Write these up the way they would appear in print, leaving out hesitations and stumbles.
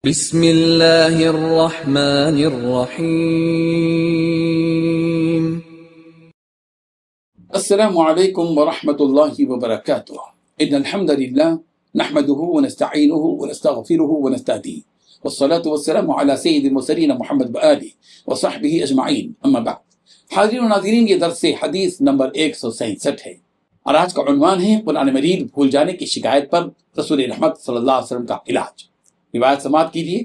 بسم اللہ الرحمن الرحیم۔ السلام علیکم ورحمۃ اللہ وبرکاتہ۔ ان الحمد للہ نحمده ونستعینه ونستغفره ونستهدیه والصلاة والسلام على سید المرسلین محمد وآلہ وصحبہ اجمعین، اما بعد۔ حاضرین و ناظرین، یہ درس حدیث نمبر 167 ہے اور آج کا عنوان ہے قرآن مجید بھول جانے کی شکایت پر رسول رحمت صلی اللہ علیہ وسلم کا علاج۔ روایت سماعت کیجیے،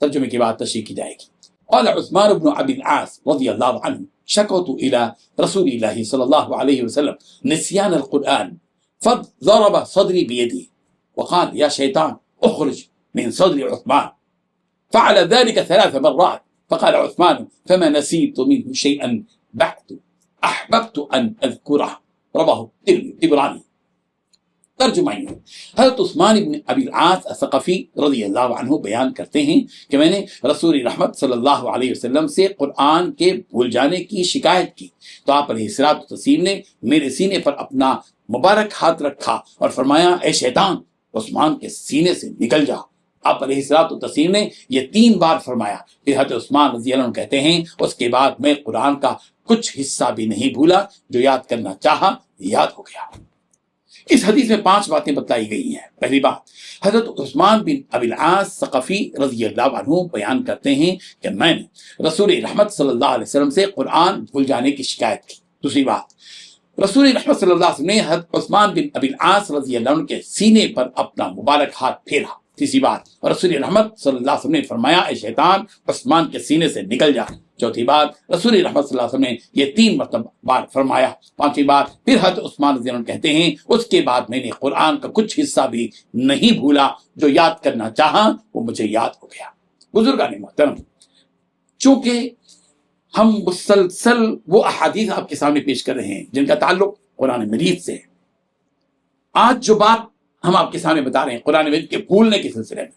ترجمے کے بعد تشریح کی جائے گی۔ قال عثمان بن ابی العاص رضی اللہ عنہ شکوت الى رسول اللہ صلی اللہ علیہ وسلم نسیان القرآن فضرب صدری بیدی وقال یا شیطان اخرج من صدر عثمان فعل ذلك 3 مرات فقال عثمان فما نسيت منه شيئا بعد احببت ان اذكره رواه الطبراني۔ ترجمہ ہے، حضرت عثمان بن ابی العاص الثقفی رضی اللہ عنہ بیان کرتے ہیں کہ میں نے رسول رحمت صلی اللہ علیہ وسلم سے قرآن کے بھول جانے کی شکایت کی تو آپ علیہ الصلوۃ والتسلیم نے میرے سینے پر اپنا مبارک ہاتھ رکھا اور فرمایا اے شیطان عثمان کے سینے سے نکل جا۔ آپ علیہ الصلوۃ والتسلیم نے یہ 3 بار فرمایا۔ پھر حضرت عثمان رضی اللہ عنہ کہتے ہیں اس کے بعد میں قرآن کا کچھ حصہ بھی نہیں بھولا، جو یاد کرنا چاہا یاد ہو گیا۔ اس حدیث میں 5 باتیں بتائی گئی ہیں۔ پہلی بات، حضرت عثمان بن ابی العاص ثقفی رضی اللہ عنہ بیان کرتے ہیں کہ میں نے رسول رحمت صلی اللہ علیہ وسلم سے قرآن بھول جانے کی شکایت کی۔ دوسری بات، رسول رحمت صلی اللہ علیہ وسلم نے حضرت عثمان بن ابی العاص رضی اللہ عنہ کے سینے پر اپنا مبارک ہاتھ پھیرا۔ تیسری بات، رسول رحمت صلی اللہ علیہ وسلم نے فرمایا اے شیطان عثمان کے سینے سے نکل جا۔ چوتھی بات، رسول رحمت صلی اللہ علیہ وسلم نے یہ 3 مرتبہ بار فرمایا۔ پانچویں بات، پھر حضرت عثمان رضی اللہ عنہ کہتے ہیں اس کے بعد میں نے قرآن کا کچھ حصہ بھی نہیں بھولا، جو یاد کرنا چاہا وہ مجھے یاد ہو گیا۔ بزرگان محترم، چونکہ ہم مسلسل وہ احادیث آپ کے سامنے پیش کر رہے ہیں جن کا تعلق قرآن مجید سے ہے، آج جو بات ہم آپ کے سامنے بتا رہے ہیں قرآن مجید کے بھولنے کے سلسلے میں،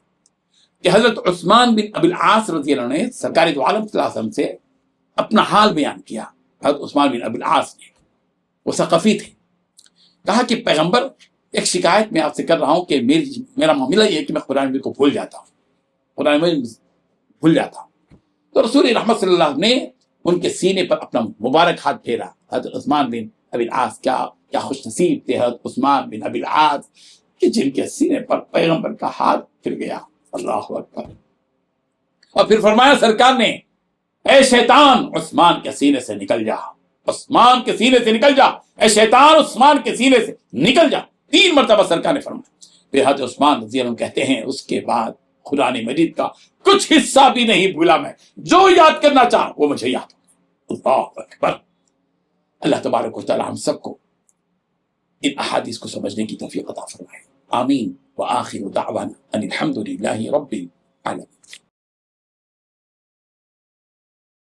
کہ حضرت عثمان بن ابی العاص رضی اللہ عنہ نے سرکار دو عالم صلی اللہ علیہ وسلم سے اپنا حال بیان کیا۔ حضرت عثمان بن ابی العاص نے، وہ ثقفی تھے، کہا کہ پیغمبر ایک شکایت میں آپ سے کر رہا ہوں کہ میرا معاملہ یہ ہے کہ میں قرآن مجید کو بھول جاتا ہوں، قرآن مجید بھول جاتا ہوں۔ تو رسول رحمت صلی اللہ علیہ وسلم نے ان کے سینے پر اپنا مبارک ہاتھ پھیرا۔ حضرت عثمان بن ابی العاص کیا خوش نصیب تھے حضرت عثمان بن ابی العاص کہ جن کے سینے پر پیغمبر کا ہاتھ پھر گیا۔ اللہ اکبر۔ اور پھر فرمایا سرکار نے اے شیطان عثمان کے سینے سے نکل جا، عثمان کے سینے سے نکل جا، اے شیطان عثمان کے سینے سے نکل جا، 3 مرتبہ سرکار نے فرمایا۔ پھر حضرت عثمان رضی اللہ عنہ کہتے ہیں اس کے بعد قرآن مجید کا کچھ حصہ بھی نہیں بھولا میں، جو یاد کرنا چاہا وہ مجھے یاد ہو۔ اللہ اکبر۔ اللہ تبارک و تعالی ہم سب کو ان احادیث کو سمجھنے کی توفیق عطا فرمائے۔ آمین۔ وآخر دعوانا ان الحمد للہ رب العالمین۔